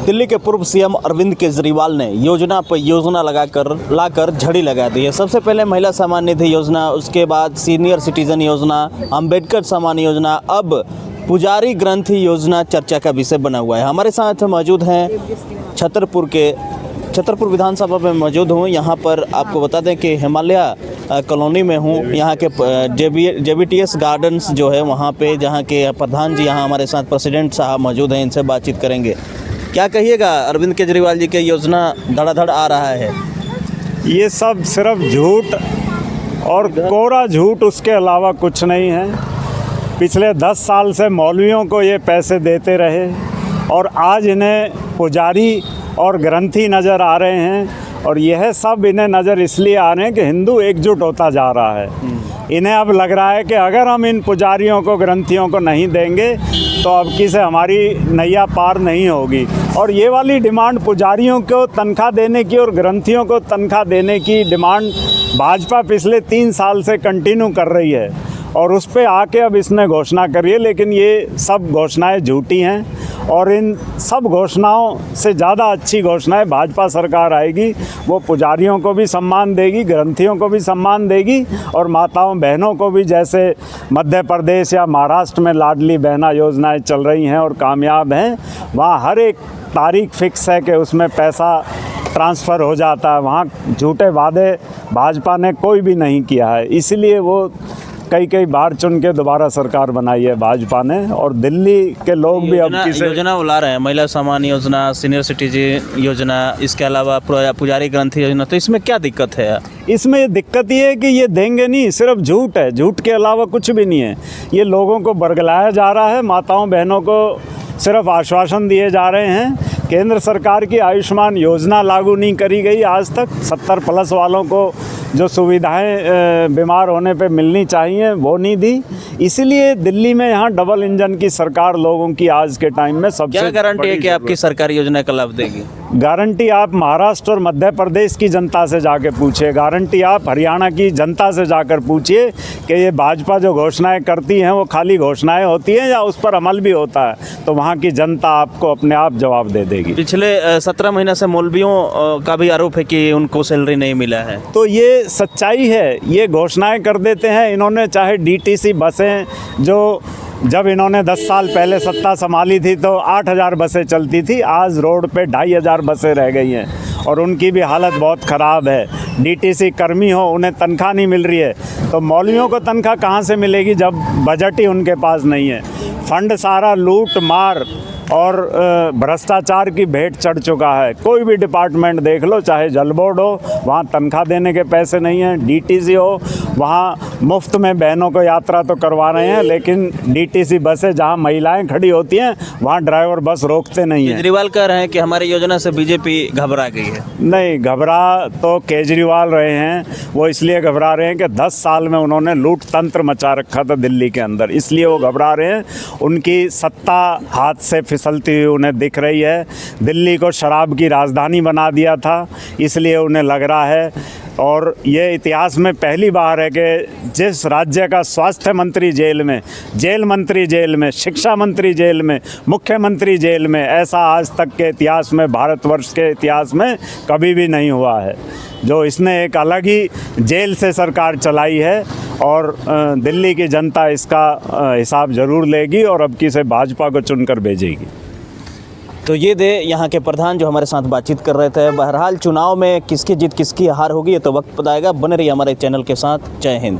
दिल्ली के पूर्व सीएम अरविंद केजरीवाल ने योजना पर योजना लाकर झड़ी लगा दी है। सबसे पहले महिला सम्मान निधि योजना, उसके बाद सीनियर सिटीजन योजना, अंबेडकर सम्मान योजना, अब पुजारी ग्रंथि योजना चर्चा का विषय बना हुआ है। हमारे साथ मौजूद हैं छतरपुर विधानसभा में मौजूद हूँ। यहाँ पर आपको बता दें कि हिमालय कॉलोनी में हूँ। यहाँ के JBTS गार्डन्स जो है वहाँ पे, जहाँ के प्रधान जी यहाँ हमारे साथ प्रेसिडेंट साहब मौजूद हैं, इनसे बातचीत करेंगे। क्या कहिएगा, अरविंद केजरीवाल जी के योजना धड़ाधड़ आ रहा है। ये सब सिर्फ झूठ और कोरा झूठ, उसके अलावा कुछ नहीं है। पिछले 10 साल से मौलवियों को ये पैसे देते रहे और आज इन्हें पुजारी और ग्रंथी नज़र आ रहे हैं। और यह सब इन्हें नज़र इसलिए आ रहे हैं कि हिंदू एकजुट होता जा रहा है। इन्हें अब लग रहा है कि अगर हम इन पुजारियों को, ग्रंथियों को नहीं देंगे तो अब की से हमारी नैया पार नहीं होगी। और ये वाली डिमांड, पुजारियों को तनख्वाह देने की और ग्रंथियों को तनख्वाह देने की डिमांड भाजपा पिछले 3 साल से कंटिन्यू कर रही है और उस पे आके अब इसने घोषणा करी है। लेकिन ये सब घोषणाएं झूठी हैं और इन सब घोषणाओं से ज़्यादा अच्छी घोषणाएं भाजपा सरकार आएगी। वो पुजारियों को भी सम्मान देगी, ग्रंथियों को भी सम्मान देगी और माताओं बहनों को भी, जैसे मध्य प्रदेश या महाराष्ट्र में लाडली बहना योजनाएं चल रही हैं और कामयाब हैं। वहाँ हर एक तारीख फिक्स है कि उसमें पैसा ट्रांसफ़र हो जाता है। वहाँ झूठे वादे भाजपा ने कोई भी नहीं किया है, इसलिए वो कई बार चुन के दोबारा सरकार बनाई है भाजपा ने। और दिल्ली के लोग भी अब योजना बुला रहे हैं, महिला सम्मान योजना, सीनियर सिटीजन योजना, इसके अलावा पुजारी ग्रंथि योजना। तो इसमें क्या दिक्कत है? इसमें दिक्कत ये है कि ये देंगे नहीं, सिर्फ झूठ है, झूठ के अलावा कुछ भी नहीं है। ये लोगों को बरगलाया जा रहा है, माताओं बहनों को सिर्फ आश्वासन दिए जा रहे हैं। केंद्र सरकार की आयुष्मान योजना लागू नहीं करी गई आज तक। 70+ वालों को जो सुविधाएं बीमार होने पे मिलनी चाहिए वो नहीं दी। इसीलिए दिल्ली में यहाँ डबल इंजन की सरकार लोगों की आज के टाइम में सबसे क्या गारंटी है कि आपकी सरकारी योजना का लाभ देगी? गारंटी आप महाराष्ट्र और मध्य प्रदेश की जनता से जाके पूछिए, गारंटी आप हरियाणा की जनता से जाकर पूछिए कि ये भाजपा जो घोषणाएं करती हैं वो खाली घोषणाएं होती हैं या उस पर अमल भी होता है। तो वहाँ की जनता आपको अपने आप जवाब दे देगी। पिछले 17 महीने से मौलवियों का भी आरोप है कि उनको सैलरी नहीं मिला है। तो ये सच्चाई है, ये घोषणाएं कर देते हैं इन्होंने। चाहे DTC बसें, जो जब इन्होंने 10 साल पहले सत्ता संभाली थी तो 8000 बसें चलती थी, आज रोड पे 2500 बसें रह गई हैं और उनकी भी हालत बहुत ख़राब है। DTC कर्मी हो, उन्हें तनख्वाह नहीं मिल रही है, तो मौलवियों को तनख्वाह कहाँ से मिलेगी जब बजट ही उनके पास नहीं है। फंड सारा लूट मार और भ्रष्टाचार की भेंट चढ़ चुका है। कोई भी डिपार्टमेंट देख लो, चाहे जल बोर्ड हो, वहाँ तनख्वाह देने के पैसे नहीं हैं। DTC हो, वहाँ मुफ्त में बहनों को यात्रा तो करवा रहे हैं, लेकिन DTC बसें जहाँ महिलाएं खड़ी होती हैं वहाँ ड्राइवर बस रोकते नहीं हैं। केजरीवाल कह रहे हैं कि हमारी योजना से बीजेपी घबरा गई है। नहीं, घबरा तो केजरीवाल रहे हैं। वो इसलिए घबरा रहे हैं कि 10 साल में उन्होंने लूट तंत्र मचा रखा था दिल्ली के अंदर, इसलिए वो घबरा रहे हैं। उनकी सत्ता हाथ से फिसलती हुई उन्हें दिख रही है। दिल्ली को शराब की राजधानी बना दिया था, इसलिए उन्हें लग रहा है। और ये इतिहास में पहली बार है कि जिस राज्य का स्वास्थ्य मंत्री जेल में, जेल मंत्री जेल में, शिक्षा मंत्री जेल में, मुख्यमंत्री जेल में, ऐसा आज तक के इतिहास में, भारतवर्ष के इतिहास में कभी भी नहीं हुआ है। जो इसने एक अलग ही जेल से सरकार चलाई है और दिल्ली की जनता इसका हिसाब ज़रूर लेगी और अब की से भाजपा को चुनकर भेजेगी। तो ये यहाँ के प्रधान जो हमारे साथ बातचीत कर रहे थे। बहरहाल चुनाव में किसकी जीत किसकी हार होगी ये तो वक्त बताएगा। बने रहिए हमारे चैनल के साथ। जय हिंद।